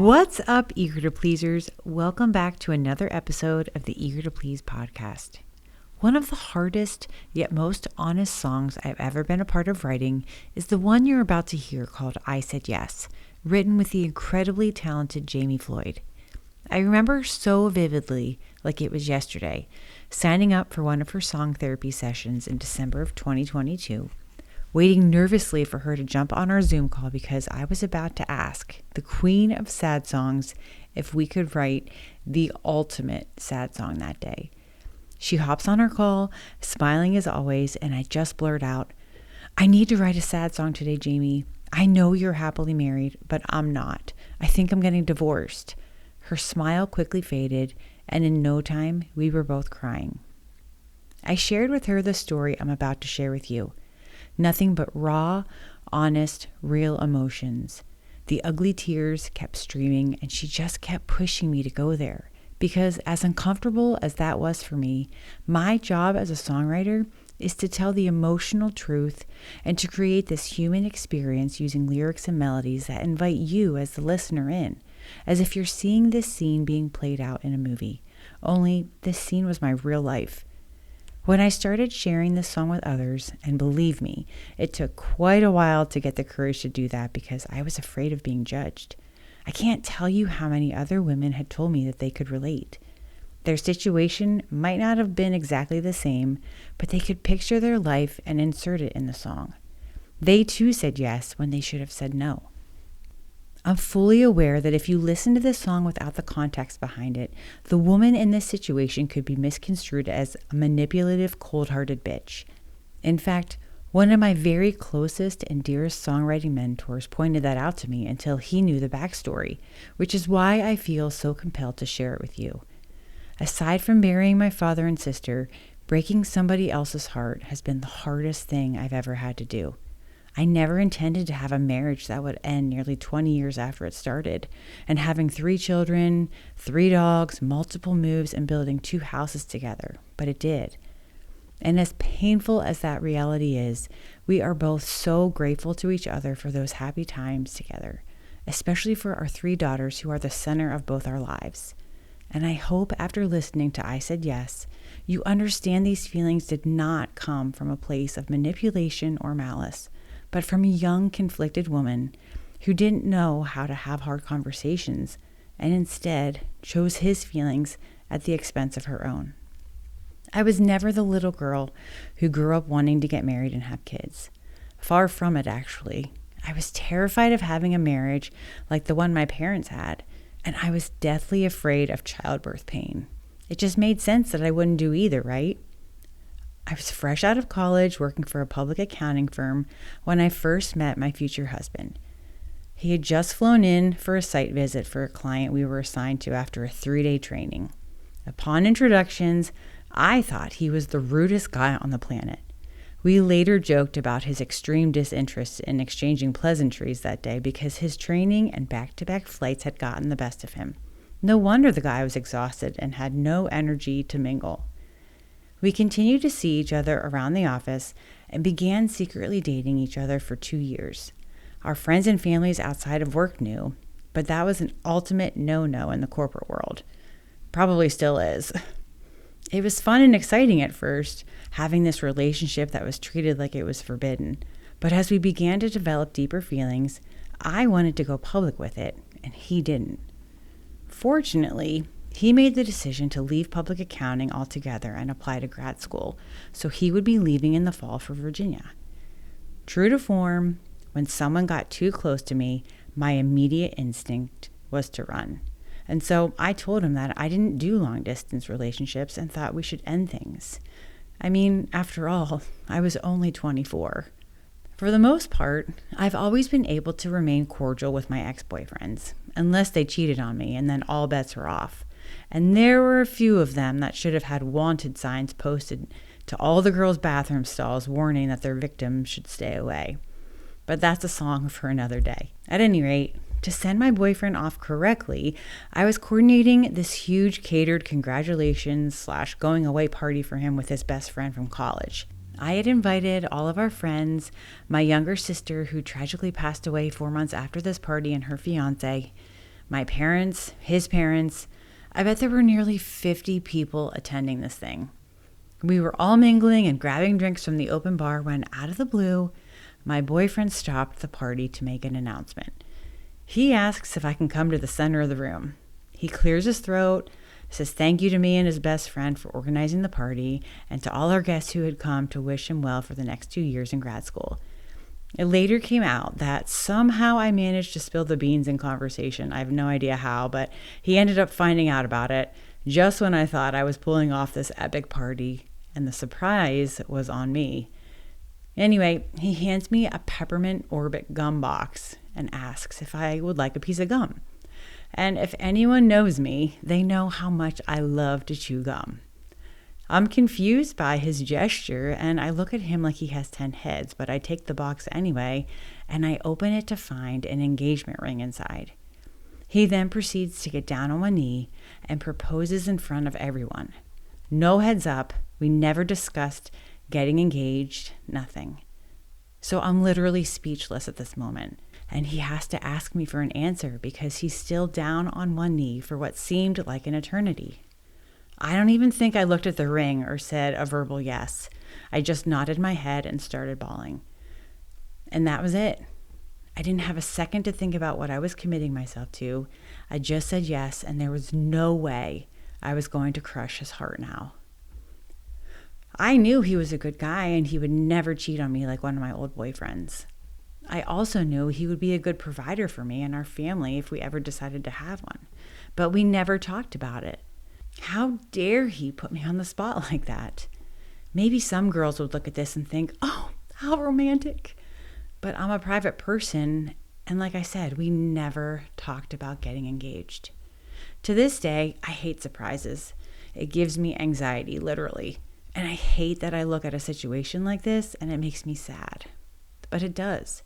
What's up, Eager to Pleasers? Welcome back to another episode of the Eager to Please podcast. One of the hardest yet most honest songs I've ever been a part of writing is the one you're about to hear called I Said Yes, written with the incredibly talented Jamie Floyd. I remember so vividly, like it was yesterday, signing up for one of her song therapy sessions in December of 2022, waiting nervously for her to jump on our Zoom call because I was about to ask the queen of sad songs if we could write the ultimate sad song that day. She hops on our call, smiling as always, and I just blurt out, "I need to write a sad song today, Jamie. I know you're happily married, but I'm not. I think I'm getting divorced." Her smile quickly faded, and in no time, we were both crying. I shared with her the story I'm about to share with you. Nothing but raw, honest, real emotions. The ugly tears kept streaming, and she just kept pushing me to go there. Because as uncomfortable as that was for me, my job as a songwriter is to tell the emotional truth and to create this human experience using lyrics and melodies that invite you as the listener in, as if you're seeing this scene being played out in a movie. Only this scene was my real life. When I started sharing this song with others, and believe me, it took quite a while to get the courage to do that because I was afraid of being judged. I can't tell you how many other women had told me that they could relate. Their situation might not have been exactly the same, but they could picture their life and insert it in the song. They too said yes when they should have said no. I'm fully aware that if you listen to this song without the context behind it, the woman in this situation could be misconstrued as a manipulative, cold-hearted bitch. In fact, one of my very closest and dearest songwriting mentors pointed that out to me until he knew the backstory, which is why I feel so compelled to share it with you. Aside from burying my father and sister, breaking somebody else's heart has been the hardest thing I've ever had to do. I never intended to have a marriage that would end nearly 20 years after it started, and having 3 children, 3 dogs, multiple moves, and building 2 houses together, but it did. And as painful as that reality is, we are both so grateful to each other for those happy times together, especially for our 3 daughters who are the center of both our lives. And I hope after listening to I Said Yes, you understand these feelings did not come from a place of manipulation or malice, but from a young, conflicted woman who didn't know how to have hard conversations and instead chose his feelings at the expense of her own. I was never the little girl who grew up wanting to get married and have kids. Far from it, actually. I was terrified of having a marriage like the one my parents had, and I was deathly afraid of childbirth pain. It just made sense that I wouldn't do either, right? I was fresh out of college working for a public accounting firm when I first met my future husband. He had just flown in for a site visit for a client we were assigned to after a 3-day training. Upon introductions, I thought he was the rudest guy on the planet. We later joked about his extreme disinterest in exchanging pleasantries that day because his training and back-to-back flights had gotten the best of him. No wonder the guy was exhausted and had no energy to mingle. We continued to see each other around the office and began secretly dating each other for 2 years. Our friends and families outside of work knew, but that was an ultimate no-no in the corporate world. Probably still is. It was fun and exciting at first, having this relationship that was treated like it was forbidden. But as we began to develop deeper feelings, I wanted to go public with it, and he didn't. Fortunately, he made the decision to leave public accounting altogether and apply to grad school, so he would be leaving in the fall for Virginia. True to form, when someone got too close to me, my immediate instinct was to run. And so I told him that I didn't do long-distance relationships and thought we should end things. I mean, after all, I was only 24. For the most part, I've always been able to remain cordial with my ex-boyfriends, unless they cheated on me, and then all bets were off. And there were a few of them that should have had wanted signs posted to all the girls' bathroom stalls warning that their victims should stay away. But that's a song for another day. At any rate, to send my boyfriend off correctly, I was coordinating this huge catered congratulations/going away party for him with his best friend from college. I had invited all of our friends, my younger sister who tragically passed away 4 months after this party, and her fiance, my parents, his parents. I bet there were nearly 50 people attending this thing. We were all mingling and grabbing drinks from the open bar when, out of the blue, my boyfriend stopped the party to make an announcement. He asks if I can come to the center of the room. He clears his throat, says thank you to me and his best friend for organizing the party, and to all our guests who had come to wish him well for the next 2 years in grad school. It later came out that somehow I managed to spill the beans in conversation. I have no idea how, but he ended up finding out about it just when I thought I was pulling off this epic party, and the surprise was on me. Anyway, he hands me a peppermint Orbit gum box and asks if I would like a piece of gum. And if anyone knows me, they know how much I love to chew gum. I'm confused by his gesture, and I look at him like he has 10 heads, but I take the box anyway, and I open it to find an engagement ring inside. He then proceeds to get down on one knee and proposes in front of everyone. No heads up, we never discussed getting engaged, nothing. So I'm literally speechless at this moment, and he has to ask me for an answer because he's still down on one knee for what seemed like an eternity. I don't even think I looked at the ring or said a verbal yes. I just nodded my head and started bawling. And that was it. I didn't have a second to think about what I was committing myself to. I just said yes, and there was no way I was going to crush his heart now. I knew he was a good guy and he would never cheat on me like one of my old boyfriends. I also knew he would be a good provider for me and our family if we ever decided to have one, but we never talked about it. How dare he put me on the spot like that? Maybe some girls would look at this and think, oh, how romantic. But I'm a private person, and like I said, we never talked about getting engaged. To this day, I hate surprises. It gives me anxiety, literally. And I hate that I look at a situation like this and it makes me sad. But it does.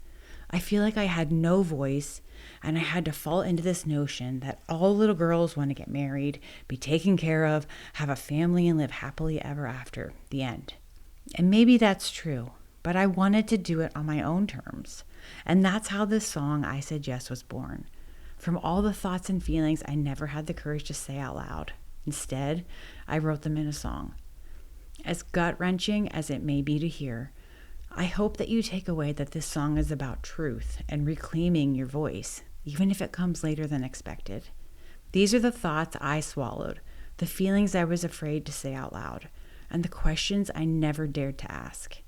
I feel like I had no voice, and I had to fall into this notion that all little girls want to get married, be taken care of, have a family, and live happily ever after. The end. And maybe that's true, but I wanted to do it on my own terms. And that's how this song, I Said Yes, was born. From all the thoughts and feelings I never had the courage to say out loud. Instead, I wrote them in a song. As gut-wrenching as it may be to hear, I hope that you take away that this song is about truth and reclaiming your voice, even if it comes later than expected. These are the thoughts I swallowed, the feelings I was afraid to say out loud, and the questions I never dared to ask.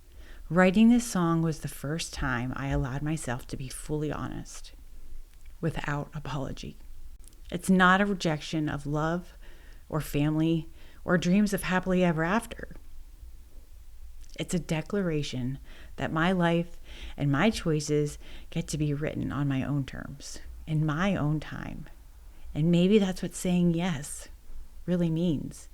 Writing this song was the first time I allowed myself to be fully honest, without apology. It's not a rejection of love or family or dreams of happily ever after. It's a declaration that my life and my choices get to be written on my own terms, in my own time. And maybe that's what saying yes really means.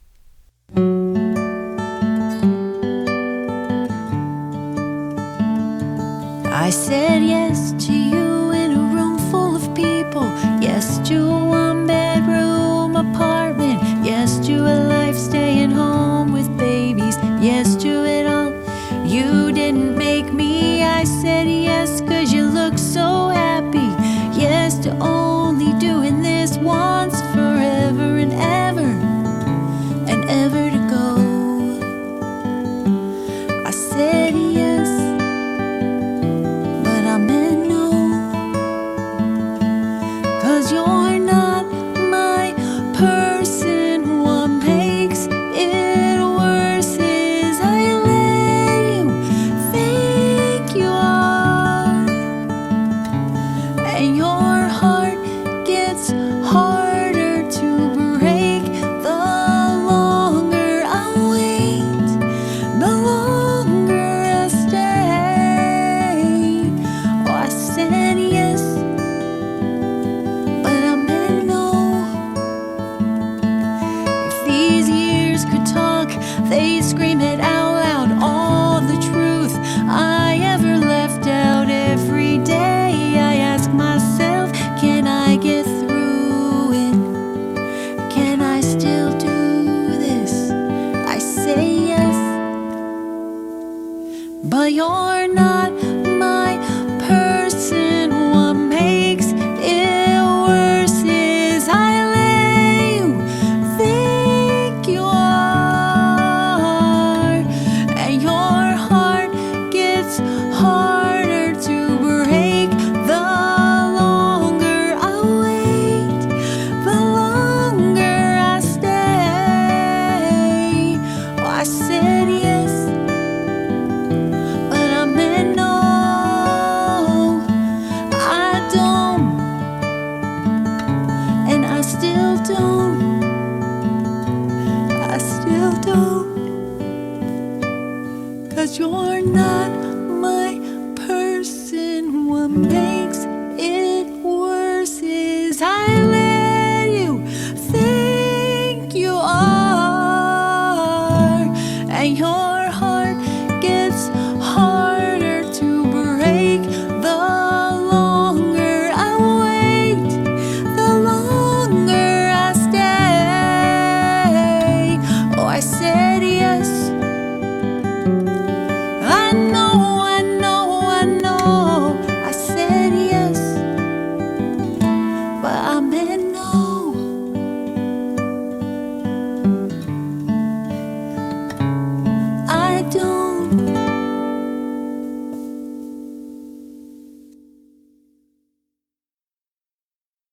I said yes to you in a room full of people. Yes to a one-bedroom apartment. Yes to a life staying home with babies. Yes to it all. You didn't make me. I said yes 'cause you look so happy. Yes to only doing this once, forever and ever to go. I said yes, but I meant no, 'cause you're not my person. What makes it worse is I let you think you are, and your heart gets harder to break the longer I wait, the longer I stay. Oh, I said yes, but I meant no. If these years could talk, they'd scream it out loud. All the truth I ever left out. Every day I ask myself, can I get through it? Can I still do this? I say yes, but you're not my person. What makes it worse is you're not my person. What made